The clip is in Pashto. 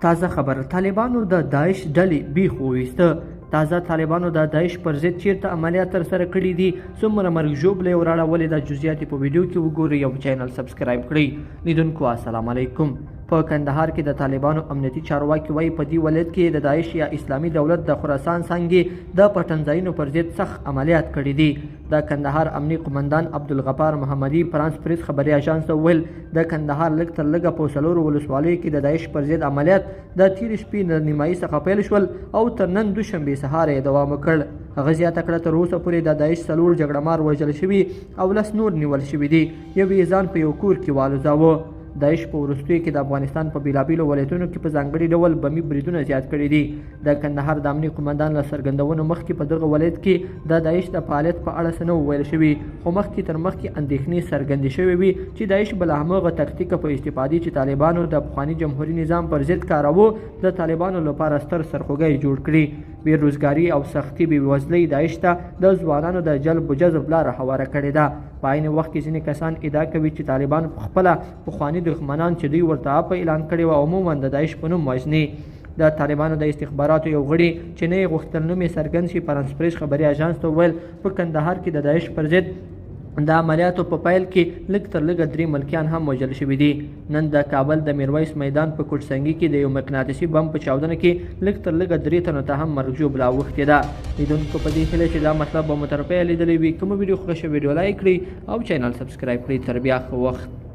تازه خبر طالبانو د داعش ډلې بیخ وویسته. تازه طالبانو د داعش پر ضد چیرته عملیات ترسره کړي دي، څومره مرګ ژوبله یې وراړولې، د جزئیات په ویډیو کې وګورئ او چینل سبسکرایب کړئ. لیدونکو السلام علیکم. په کندهار کې د طالبانو امنیتي چارواکي وایي په دې ولایت کې د داعش یا اسلامي دولت د خراسان څانګې د پټنځایونو پر ضد سخت عملیات کړي دي. د کندهار امني قومندان عبدالغفار محمدي فرانس پریس خبري اژانس ته وویل د کندهار لږ تر لږه په څلورو ولسوالیو کې د داعش پر ضد عملیات د تېرې شپې له نیمایي څخه پیل شول او تر نن دوشنبې سهار یې دوام وکړ. هغه زیاته کړه تر اوسه پورې د داعش 4 جګړهمار وژل شوي او 10 نور نیول شوي دي. یو یې ځان په یو کور کې والوځاوه. داعش په وروستیو کې د افغانستان په بیلابیلو ولایتونو کې په ځانګړي ډول بمي بریدونه زیات کړي دي. د کندهار د امني قومندان له څرګندونو مخکې په دغه ولایت کې د داعش د فعالیت په اړه څه نه وویل شوي، خو مخکې تر مخکې اندېښنې څرګندې شوې وي چې داعش به له هماغه تکتیکه په استفادې چې طالبانو د پخواني جمهوري نظام پر ضد کاراوه د طالبانو لپاره ستر سرخوږی جوړ کړي. بېروزګاري او سختي بېوزلۍ داعش ته د ځوانانو د جلب و جذب لاره هواره کړې ده. په عین وخت کې ځینې کسان ادعا کوي چې طالبان پخپله پخواني دښمنان چې دوی ورته په اعلان کړي وو عموما د داعش په نوم وژني. د طالبانو د استخباراتو یو غړي چې نه یې غوښتل نوم یې څرګند شي فرانس پریس خبري اژانس ته وویل په کندهار کې د داعش پر ضد د عملیاتو په پیل کې لږ تر لږه 3 ملکیان هم وژل شوي دي. نن د کابل د میرویس میدان په کوټسنګي کې د یو مقناطیسي بم په چاودنه کې لږ تر لږه 3 تنو ته هم مرګ ژوبله اوښتې ده. لیدونکو په دې هیله چې دا مطلب به مو تر پایه لیدلی وي. کومه ویډیو خوښه ویډیو لایک کړئ او چینل سبسکرایب کړئ. تر بیا ښه وخت.